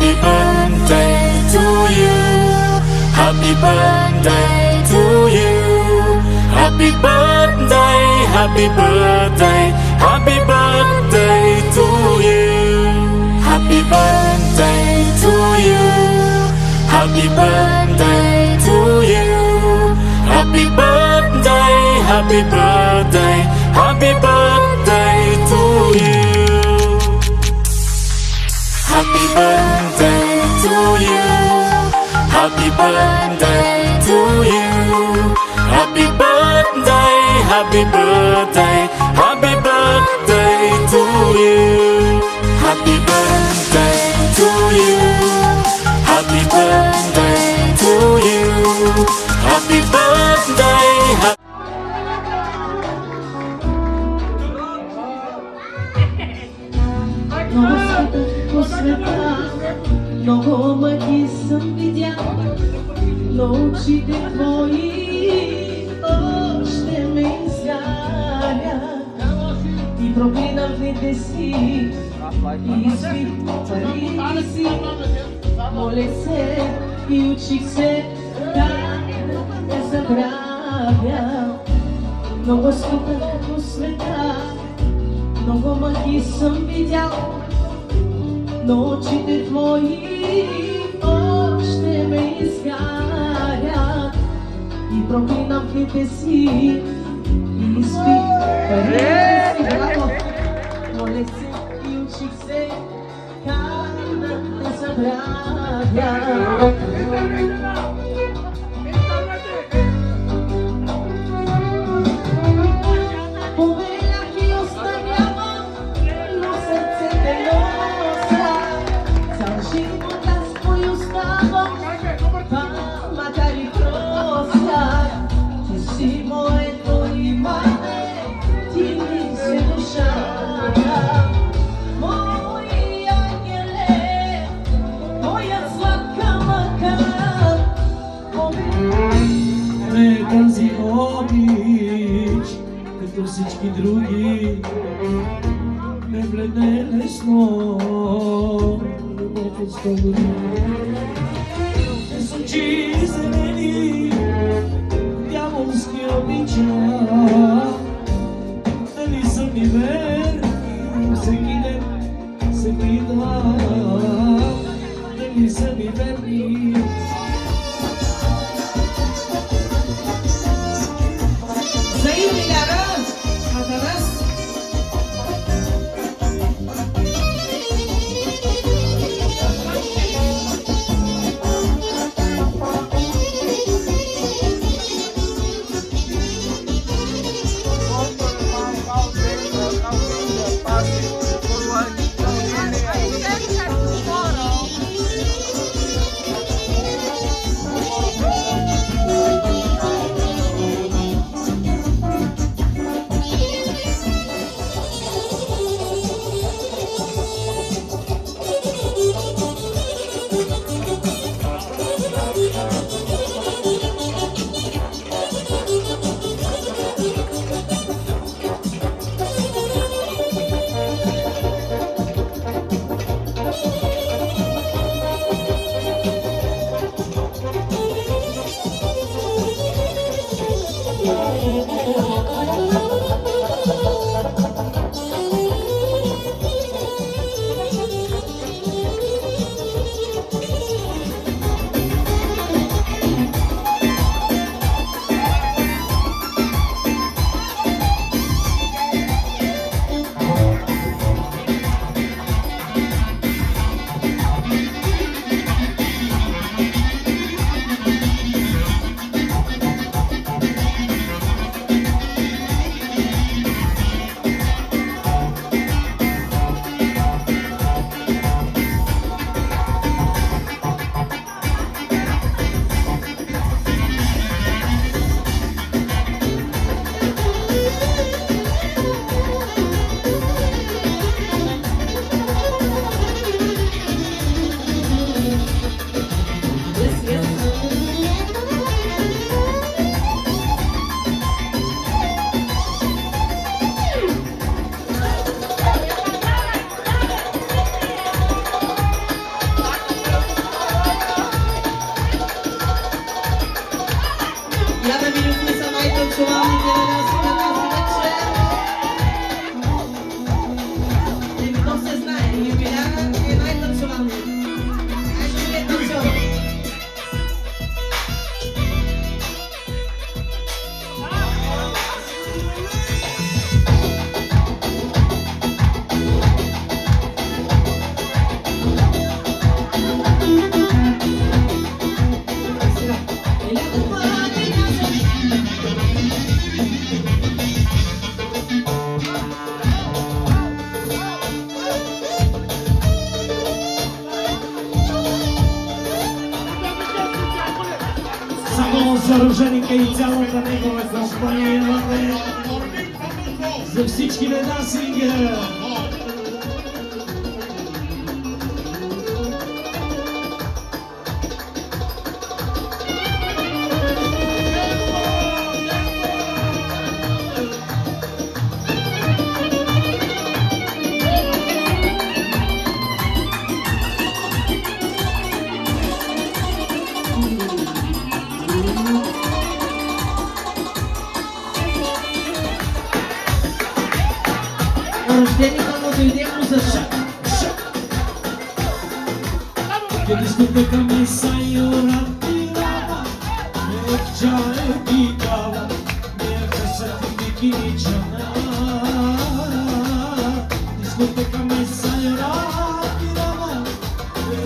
Happy birthday to you. Happy birthday to you. Happy birthday, happy birthday, happy birthday to you. Happy birthday to you. Happy birthday to you. Happy birthday, happy birthday, happy birthday to you. Happy birthday to you. Happy birthday to you. Happy birthday, happy birthday, happy birthday to you. Happy birthday to you. Happy birthday to you. Happy birthday. По света много мъки съм видял, но очите твои още ме изгарят. И проклинам дните си, и изпих парите си, моля се и учих се как да забравя. Много скупах по света, много мъки съм видял, но очите твои още ме изгарят. И проклинам дните си, и изпих парите си, браво. Моля се и учих се как да забравя. Тази обич, като всички други, ме влезе лесно, любов от 100 години. С очи зелени, дяволски обича, дали са ми верни, всеки ден се питам, дали са ми верни. за Роженика и цялата негова компания. За всички на Дансинга. Рожденика му дойде му за шак. Che discoteca messa io rattirava e già e picava e questa ti bikini c'era discoteca messa io rattirava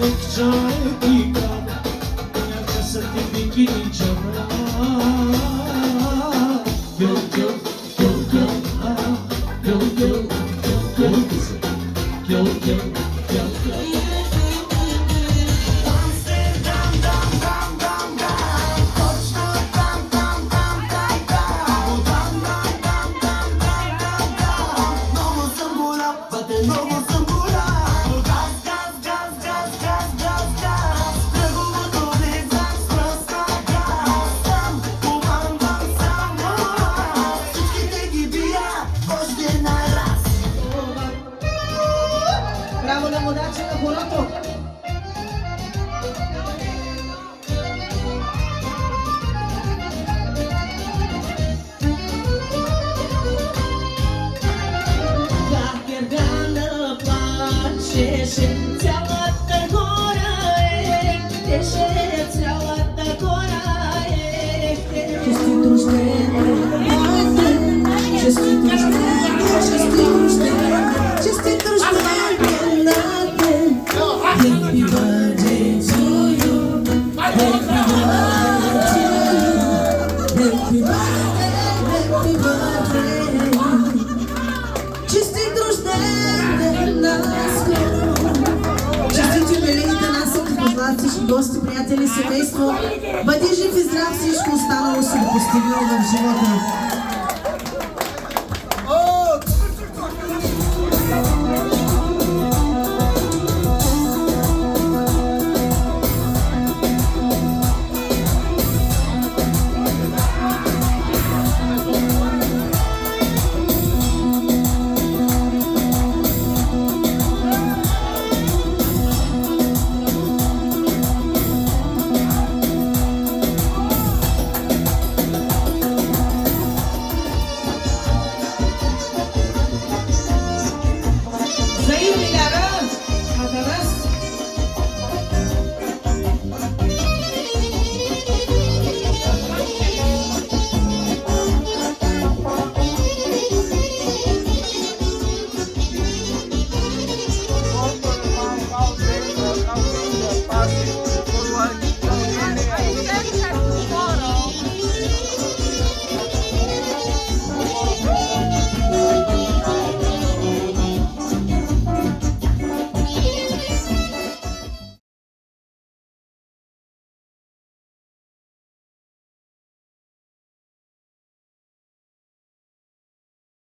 e già e picava e questa ti bikini c'era yo yo yo yo yo yo yo yo yo yo Браво на водача на хорото! Гергана плачеше, цялата гора ехтеше, цялата гора ехтеше. Честит рожден ден, честит рожден, честит рожден, честит рожден ден. Happy birthday to you. Happy birthday to you. Happy birthday. Честит рожден ден наскоро. Честит юбилейните нас и познат всички гости, приятели, семейство. Бъди жив и здрав, всичко останало си го постигнал в живота.